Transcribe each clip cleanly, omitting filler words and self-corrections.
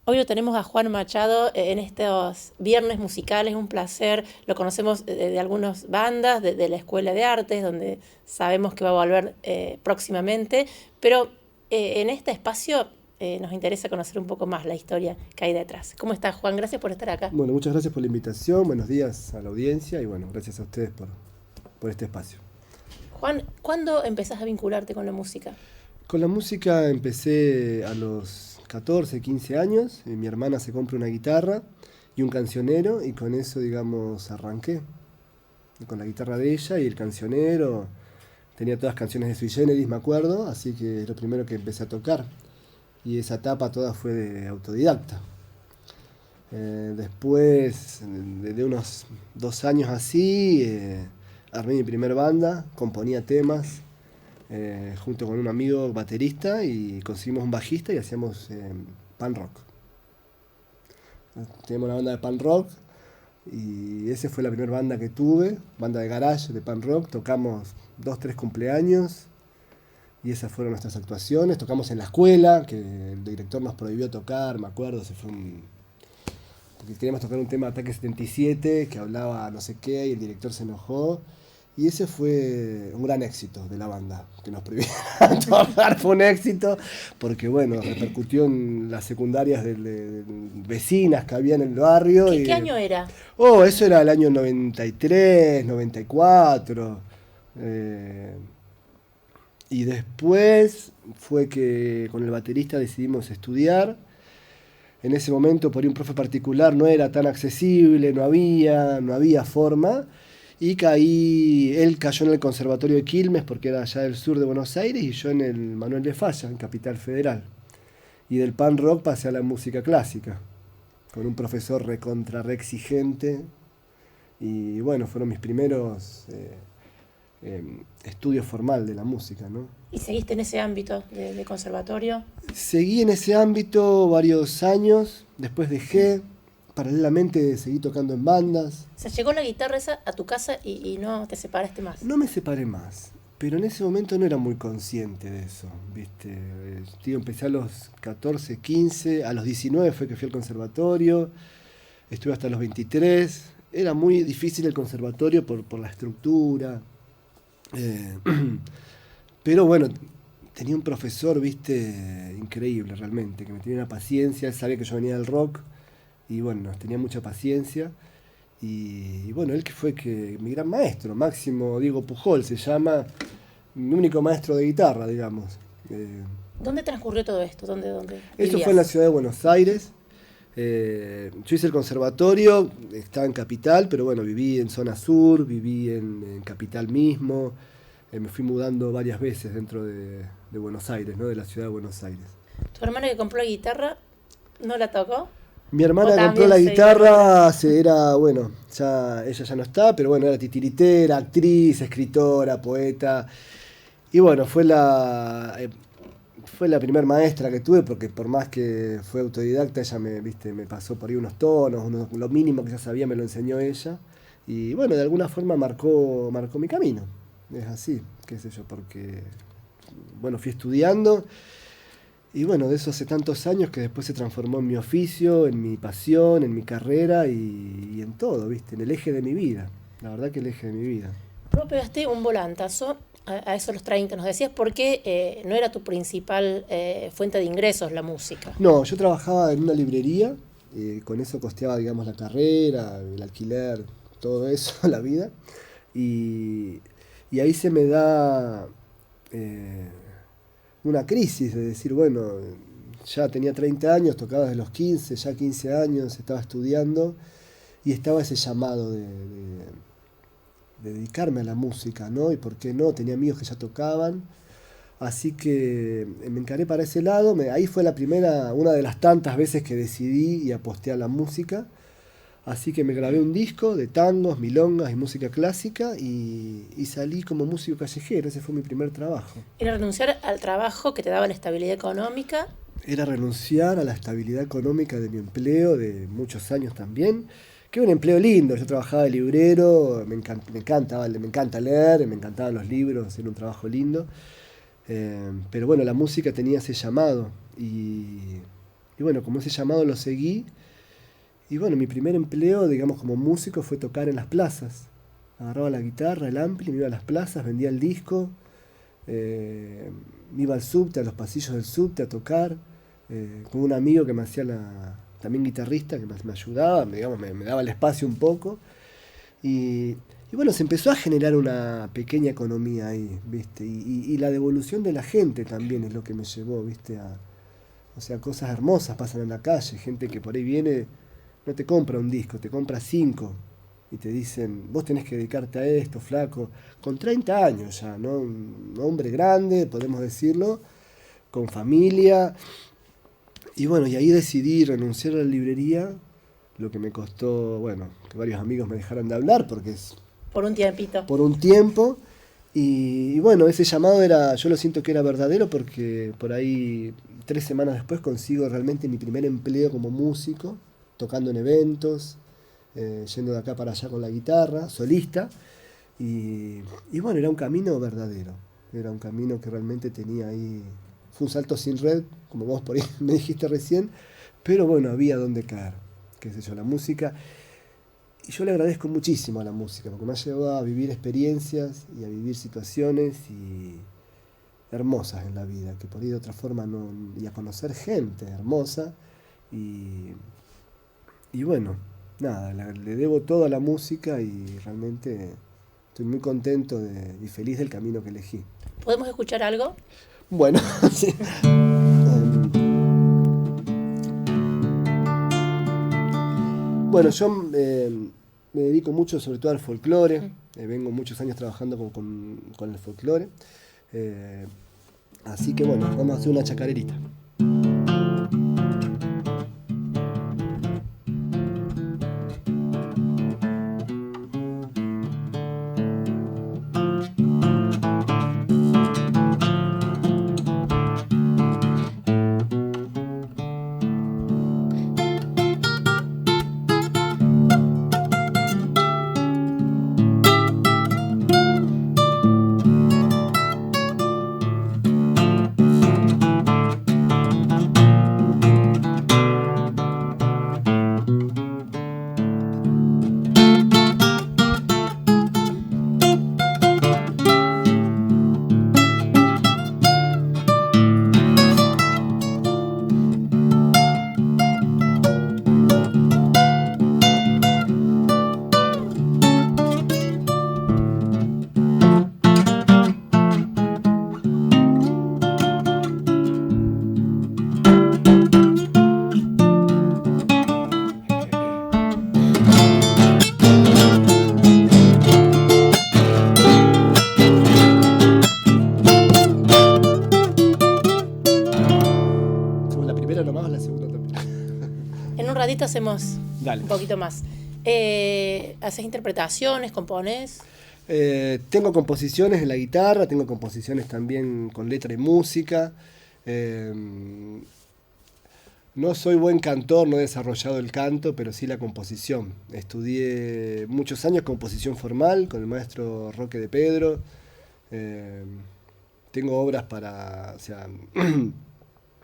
Hoy lo tenemos a Juan Machado en estos viernes musicales, un placer. Lo conocemos de algunas bandas, de la Escuela de Artes, donde sabemos que va a volver próximamente, pero en este espacio nos interesa conocer un poco más la historia que hay detrás. ¿Cómo estás, Juan? Gracias por estar acá. Bueno, muchas gracias por la invitación, buenos días a la audiencia y bueno, gracias a ustedes por este espacio. Juan, ¿cuándo empezás a vincularte con la música? Con la música empecé a los 14, 15 años, mi hermana se compra una guitarra y un cancionero y con eso, digamos, arranqué. Con la guitarra de ella y el cancionero, tenía todas canciones de Sui Generis, me acuerdo, así que es lo primero que empecé a tocar. Y esa etapa toda fue de autodidacta. Después de unos 2 años así, armé mi primer banda, componía temas junto con un amigo baterista y conseguimos un bajista y hacíamos punk rock. Teníamos una banda de punk rock y esa fue la primera banda que tuve, banda de garage de punk rock, tocamos 2, 3 cumpleaños y esas fueron nuestras actuaciones, tocamos en la escuela, que el director nos prohibió tocar, me acuerdo, se fue porque queríamos tocar un tema de Ataque 77 que hablaba no sé qué y el director se enojó. Y ese fue un gran éxito de la banda, que nos prohibieran tocar, fue un éxito, porque bueno, repercutió en las secundarias de vecinas que había en el barrio. ¿Qué año era? Eso era el año 93, 94. eh, y después fue que con el baterista decidimos estudiar. En ese momento por ahí un profe particular no era tan accesible, no había forma. Y él cayó en el Conservatorio de Quilmes porque era allá del sur de Buenos Aires y yo en el Manuel de Falla, en Capital Federal. Y del punk rock pasé a la música clásica, con un profesor re exigente. Y bueno, fueron mis primeros estudios formal de la música, ¿no? ¿Y seguiste en ese ámbito de conservatorio? Seguí en ese ámbito varios años, después dejé, paralelamente seguí tocando en bandas. O sea, llegó la guitarra esa a tu casa y no te separaste más. No me separé más, pero en ese momento no era muy consciente de eso, ¿viste? Tío, empecé a los 14, 15, a los 19 fue que fui al conservatorio, estuve hasta los 23. Era muy difícil el conservatorio por la estructura, eh, pero bueno, tenía un profesor, ¿viste? Increíble realmente, que me tenía una paciencia, él sabía que yo venía del rock y bueno, nos tenía mucha paciencia. Y bueno, él que fue mi gran maestro, Máximo Diego Pujol se llama, mi único maestro de guitarra, digamos. ¿Dónde transcurrió todo esto? ¿Dónde Esto fue en la vivías? ciudad de Buenos Aires. Yo hice el conservatorio, estaba en Capital, pero bueno, viví en zona sur, viví en Capital mismo. Me fui mudando varias veces dentro de Buenos Aires, ¿no? De la ciudad de Buenos Aires. ¿Tu hermano que compró la guitarra no la tocó? Mi ¿O hermana compró también la se dedicó a otra guitarra, cosa? bueno, ella ya no está, pero bueno, era titiritera, actriz, escritora, poeta. Y bueno, fue la primer maestra que tuve, porque por más que fue autodidacta, ella me pasó por ahí unos tonos, lo mínimo que ya sabía me lo enseñó ella. Y bueno, de alguna forma marcó mi camino. Es así, qué sé yo, porque bueno, fui estudiando. Y bueno, de eso hace tantos años que después se transformó en mi oficio, en mi pasión, en mi carrera y en todo, ¿viste? En el eje de mi vida. La verdad que el eje de mi vida. Vos pegaste un volantazo a eso a los 30, nos decías, porque no era tu principal fuente de ingresos la música. No, yo trabajaba en una librería, con eso costeaba, digamos, la carrera, el alquiler, todo eso, la vida. Y, y ahí se me da eh, una crisis de decir, bueno, ya tenía 30 años, tocaba desde los 15, ya 15 años, estaba estudiando y estaba ese llamado de dedicarme a la música, ¿no? Y por qué no, tenía amigos que ya tocaban, así que me encaré para ese lado, ahí fue la primera, una de las tantas veces que decidí y aposté a la música, así que me grabé un disco de tangos, milongas y música clásica y salí como músico callejero, ese fue mi primer trabajo. Era renunciar al trabajo que te daba la estabilidad económica. Era renunciar a la estabilidad económica de mi empleo de muchos años también, que era un empleo lindo. Yo trabajaba de librero, me encanta leer, me encantaban los libros, era un trabajo lindo. Pero bueno, la música tenía ese llamado y bueno, como ese llamado lo seguí. Y bueno, mi primer empleo, digamos, como músico fue tocar en las plazas. Agarraba la guitarra, el ampli, me iba a las plazas, vendía el disco, me iba al subte, a los pasillos del subte a tocar, con un amigo que me hacía también guitarrista, que me ayudaba, digamos, me daba el espacio un poco. Y, y bueno, se empezó a generar una pequeña economía ahí, ¿viste? Y la devolución de la gente también es lo que me llevó, ¿viste? O sea, cosas hermosas pasan en la calle, gente que por ahí viene, no te compra un disco, te compra 5 y te dicen, vos tenés que dedicarte a esto, flaco, con 30 años ya, ¿no? Un hombre grande, podemos decirlo, con familia. Y bueno, y ahí decidí renunciar a la librería, lo que me costó, bueno, que varios amigos me dejaran de hablar porque es Por un tiempito. por un tiempo. Y bueno, ese llamado yo lo siento que era verdadero porque por ahí 3 semanas después consigo realmente mi primer empleo como músico, tocando en eventos, yendo de acá para allá con la guitarra, solista. Y bueno, era un camino verdadero, era un camino que realmente tenía ahí. Fue un salto sin red, como vos por ahí me dijiste recién, pero bueno, había donde caer, qué sé yo, la música. Y yo le agradezco muchísimo a la música, porque me ha llevado a vivir experiencias y a vivir situaciones hermosas en la vida, que por ahí de otra forma no, y a conocer gente hermosa. Y, y bueno, nada, le debo todo a la música y realmente estoy muy contento y feliz del camino que elegí. ¿Podemos escuchar algo? Bueno, sí. Bueno, yo me dedico mucho sobre todo al folclore, vengo muchos años trabajando con el folclore, así que bueno, vamos a hacer una chacarerita. ¿Somos la primera nomás o la segunda también? En un ratito hacemos Dale. un poquito más. ¿Haces interpretaciones, compones? Tengo composiciones en la guitarra, tengo composiciones también con letra y música. No soy buen cantor, no he desarrollado el canto, pero sí la composición. Estudié muchos años composición formal con el maestro Roque de Pedro. Tengo obras o sea,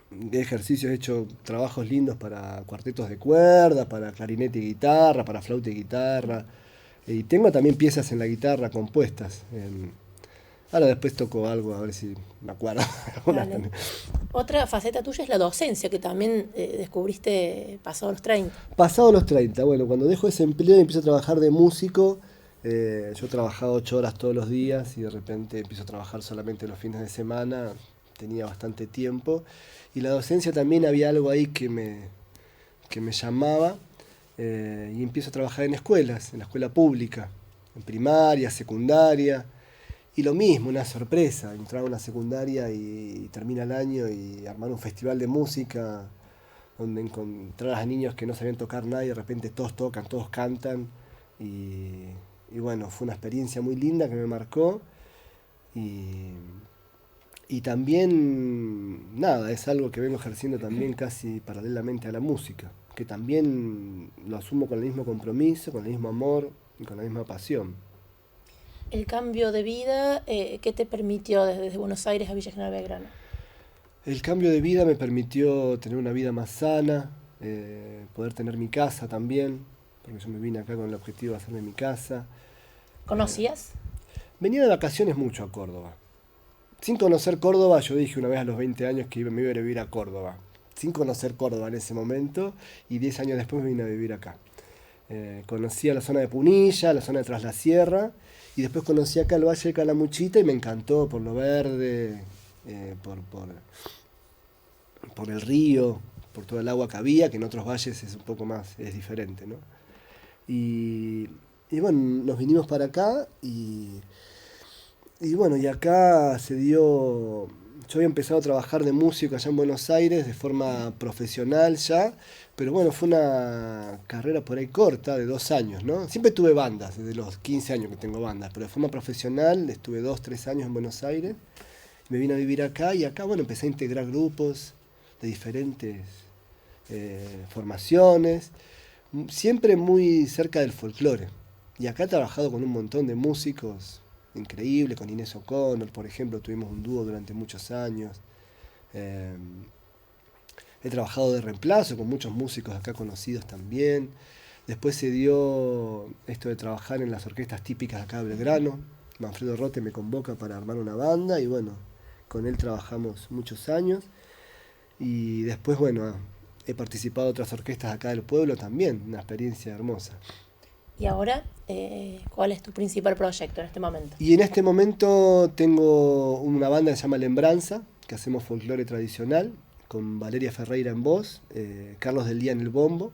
de ejercicios, he hecho trabajos lindos para cuartetos de cuerda, para clarinete y guitarra, para flauta y guitarra. Y tengo también piezas en la guitarra compuestas. Ahora después toco algo, a ver si me acuerdo. Dale. Otra faceta tuya es la docencia, que también descubriste pasado los 30. Pasado los 30, bueno, cuando dejo ese empleo y empiezo a trabajar de músico, yo trabajaba 8 horas todos los días y de repente empiezo a trabajar solamente los fines de semana, tenía bastante tiempo. Y la docencia también había algo ahí que me llamaba, y empiezo a trabajar en escuelas, en la escuela pública, en primaria, secundaria. Y lo mismo, una sorpresa, entrar a una secundaria y termina el año y armar un festival de música donde encontrar a niños que no sabían tocar nada y de repente todos tocan, todos cantan. Y bueno, fue una experiencia muy linda que me marcó. Y también, nada, es algo que vengo ejerciendo también casi paralelamente a la música, que también lo asumo con el mismo compromiso, con el mismo amor y con la misma pasión. El cambio de vida, ¿qué te permitió desde Buenos Aires a Villa General Belgrano? El cambio de vida me permitió tener una vida más sana, poder tener mi casa también, porque yo me vine acá con el objetivo de hacerme mi casa. ¿Conocías? Venía de vacaciones mucho a Córdoba. Sin conocer Córdoba, yo dije una vez a los 20 años que me iba a vivir a Córdoba. Sin conocer Córdoba en ese momento, y 10 años después me vine a vivir acá. Conocía la zona de Punilla, la zona de Tras la Sierra, y después conocí acá el Valle de Calamuchita y me encantó por lo verde, por el río, por todo el agua que había, que en otros valles es un poco más, es diferente, ¿no? Y, y bueno, nos vinimos para acá y bueno, y acá se dio. Yo había empezado a trabajar de músico allá en Buenos Aires de forma profesional ya, pero bueno, fue una carrera por ahí corta, de 2 años, ¿no? Siempre tuve bandas, desde los 15 años que tengo bandas, pero de forma profesional estuve 2, 3 años en Buenos Aires, me vine a vivir acá y acá, bueno, empecé a integrar grupos de diferentes formaciones, siempre muy cerca del folclore. Y acá he trabajado con un montón de músicos increíbles, con Inés O'Connor, por ejemplo, tuvimos un dúo durante muchos años. Eh, He trabajado de reemplazo con muchos músicos acá conocidos también. Después se dio esto de trabajar en las orquestas típicas de acá de Belgrano. Manfredo Rote me convoca para armar una banda y bueno, con él trabajamos muchos años. Y después, bueno, he participado en otras orquestas acá del pueblo también, una experiencia hermosa. Y ahora, ¿cuál es tu principal proyecto en este momento? Y en este momento tengo una banda que se llama Lembranza, que hacemos folclore tradicional, con Valeria Ferreira en voz, Carlos del Día en el bombo.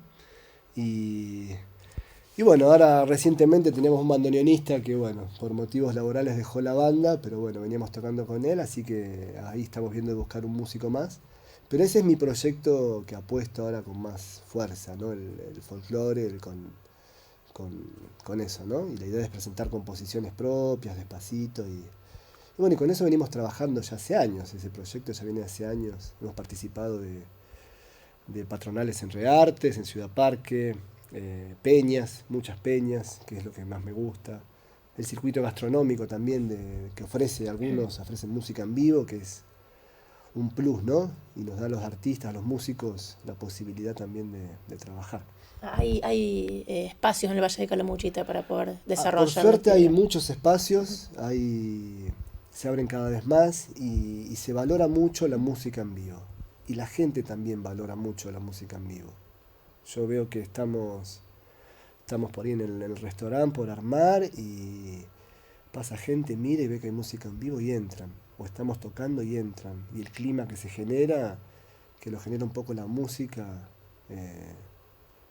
Y, y bueno, ahora recientemente tenemos un bandoneonista que, bueno, por motivos laborales dejó la banda, pero bueno, veníamos tocando con él, así que ahí estamos viendo de buscar un músico más. Pero ese es mi proyecto que apuesto ahora con más fuerza, ¿no? El folclore, con eso, ¿no? Y la idea es presentar composiciones propias, despacito, y bueno, y con eso venimos trabajando ya hace años, ese proyecto ya viene hace años, hemos participado de patronales en Reartes, en Ciudad Parque, peñas, muchas peñas, que es lo que más me gusta, el circuito gastronómico también, que algunos ofrecen música en vivo, que es un plus, ¿no? Y nos da a los artistas, a los músicos, la posibilidad también de trabajar. Hay espacios en el Valle de Calamuchita para poder Por desarrollar la suerte hay actividad. muchos espacios, se abren cada vez más y se valora mucho la música en vivo. Y la gente también valora mucho la música en vivo. Yo veo que estamos por ahí en el restaurante por armar y pasa gente, mira y ve que hay música en vivo y entran. O estamos tocando y entran. Y el clima que se genera, que lo genera un poco la música,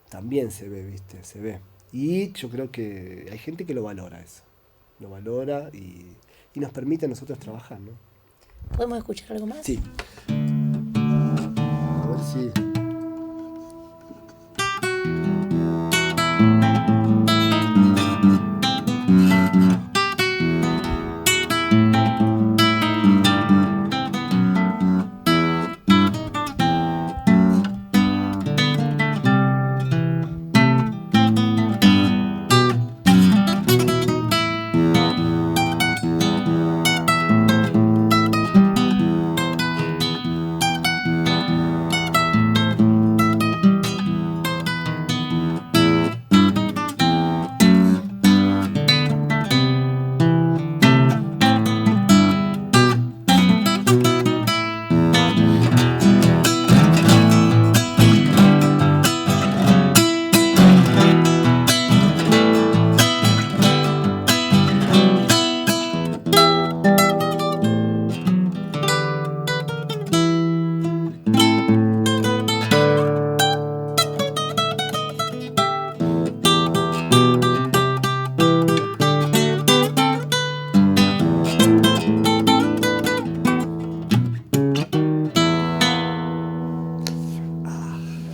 también se ve, ¿viste? Se ve. Y yo creo que hay gente que lo valora eso. Lo valora y nos permite a nosotros trabajar, ¿no? ¿Podemos escuchar algo más? Sí. A ver si.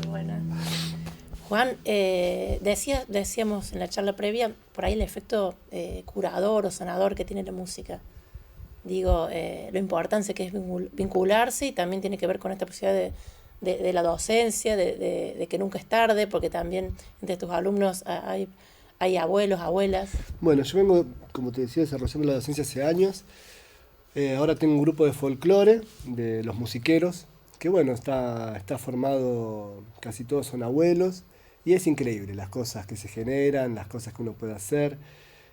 Bueno, Juan, decíamos en la charla previa, por ahí el efecto curador o sanador que tiene la música. Digo, lo importante que es vincularse y también tiene que ver con esta posibilidad de la docencia, de que nunca es tarde, porque también entre tus alumnos hay abuelos, abuelas. Bueno, yo vengo, como te decía, desarrollando la docencia hace años. Ahora tengo un grupo de folclore, de los musiqueros, que bueno, está formado, casi todos son abuelos, y es increíble las cosas que se generan, las cosas que uno puede hacer.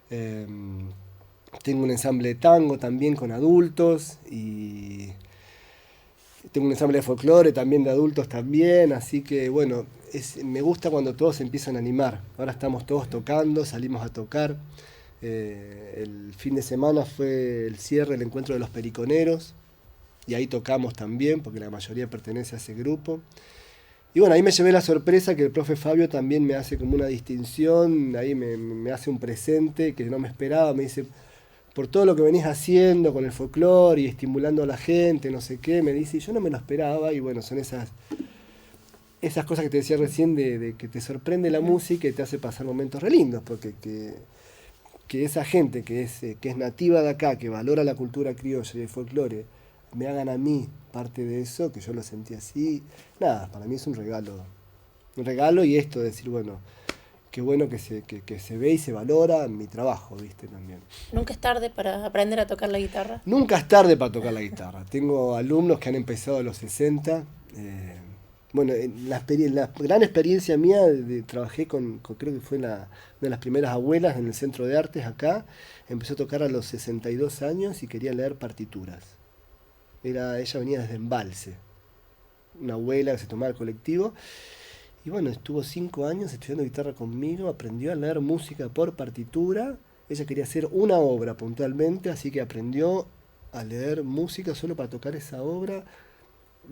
Eh, Tengo un ensamble de tango también con adultos, y tengo un ensamble de folclore también de adultos también, así que bueno, me gusta cuando todos se empiezan a animar. Ahora estamos todos tocando, salimos a tocar. El fin de semana fue el cierre, el encuentro de los periconeros, y ahí tocamos también, porque la mayoría pertenece a ese grupo. Y bueno, ahí me llevé la sorpresa que el profe Fabio también me hace como una distinción, ahí me hace un presente que no me esperaba, me dice, por todo lo que venís haciendo con el folclore y estimulando a la gente, no sé qué, me dice, y yo no me lo esperaba, y bueno, son esas cosas que te decía recién de que te sorprende la música y te hace pasar momentos re lindos, porque que esa gente que es nativa de acá, que valora la cultura criolla y el folclore, me hagan a mí parte de eso, que yo lo sentí así, nada, para mí es un regalo. Un regalo, y esto de decir, bueno, qué bueno que se ve y se valora mi trabajo, ¿viste? También. ¿Nunca es tarde para aprender a tocar la guitarra? Nunca es tarde para tocar la guitarra. Tengo alumnos que han empezado a los 60. Bueno, la gran experiencia mía, trabajé creo que fue una de las primeras abuelas en el Centro de Artes acá. Empezó a tocar a los 62 años y quería leer partituras. Ella venía desde Embalse, una abuela que se tomaba el colectivo. Y bueno, estuvo 5 años estudiando guitarra conmigo, aprendió a leer música por partitura. Ella quería hacer una obra puntualmente, así que aprendió a leer música solo para tocar esa obra.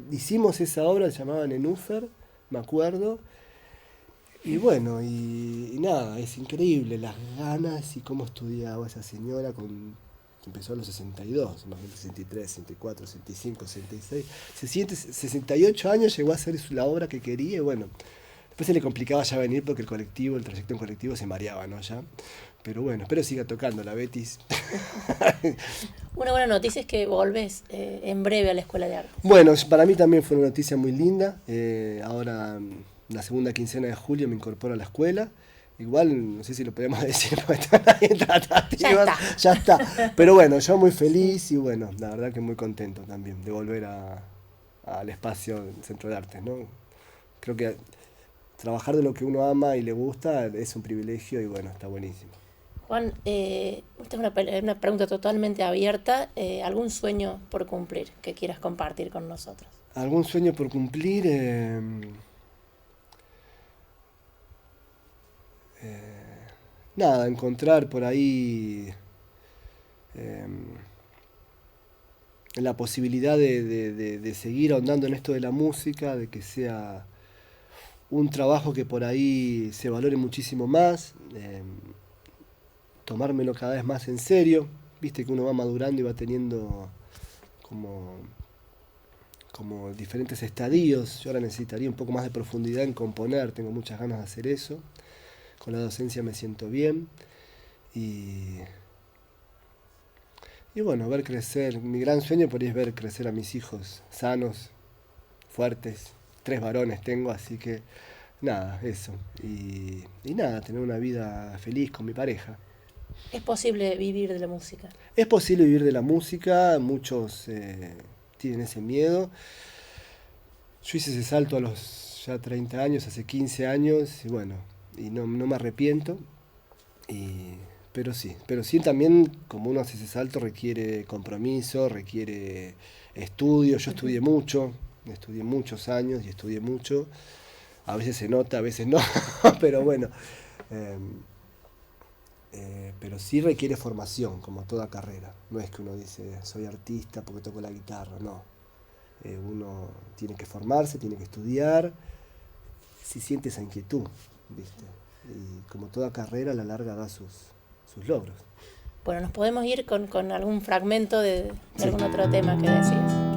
Hicimos esa obra, se llamaba Nenúfer, me acuerdo. Y bueno, y nada, es increíble las ganas y cómo estudiaba esa señora empezó a los 62, más bien 63, 64, 65, 66, 68 años llegó a hacer la obra que quería, y bueno, después se le complicaba ya venir porque el trayecto en colectivo se mareaba, ¿no? Ya. Pero bueno, espero siga tocando la Betis. Una buena noticia es que volvés en breve a la Escuela de Artes. Bueno, para mí también fue una noticia muy linda. Ahora, la segunda quincena de julio me incorporo a la escuela. Igual, no sé si lo podemos decir, porque están ahí en tratativas. Ya está. Pero bueno, yo muy feliz y bueno, la verdad que muy contento también de volver al espacio del Centro de Artes, ¿no? Creo que trabajar de lo que uno ama y le gusta es un privilegio y bueno, está buenísimo. Juan, esta es una pregunta totalmente abierta. ¿Algún sueño por cumplir que quieras compartir con nosotros? ¿Algún sueño por cumplir? Nada, encontrar por ahí la posibilidad de seguir ahondando en esto de la música, de que sea un trabajo que por ahí se valore muchísimo más, tomármelo cada vez más en serio. Viste que uno va madurando y va teniendo como diferentes estadios. Yo ahora necesitaría un poco más de profundidad en componer, tengo muchas ganas de hacer eso. Con la docencia me siento bien. Y bueno, ver crecer. Mi gran sueño por ahí es ver crecer a mis hijos sanos, fuertes. 3 varones tengo, así que nada, eso. Y nada, tener una vida feliz con mi pareja. ¿Es posible vivir de la música? Es posible vivir de la música, muchos tienen ese miedo. Yo hice ese salto a los ya 30 años, hace 15 años, y bueno, y no me arrepiento. Pero sí también, como uno hace ese salto, requiere compromiso, requiere estudio. Yo estudié muchos años y estudié mucho. A veces se nota, a veces no, pero bueno. Pero sí requiere formación, como toda carrera. No es que uno dice, soy artista porque toco la guitarra, no. Uno tiene que formarse, tiene que estudiar, si siente esa inquietud, ¿viste? Y como toda carrera, a la larga da sus logros. Bueno, nos podemos ir con algún fragmento de Sí. algún otro tema que decías.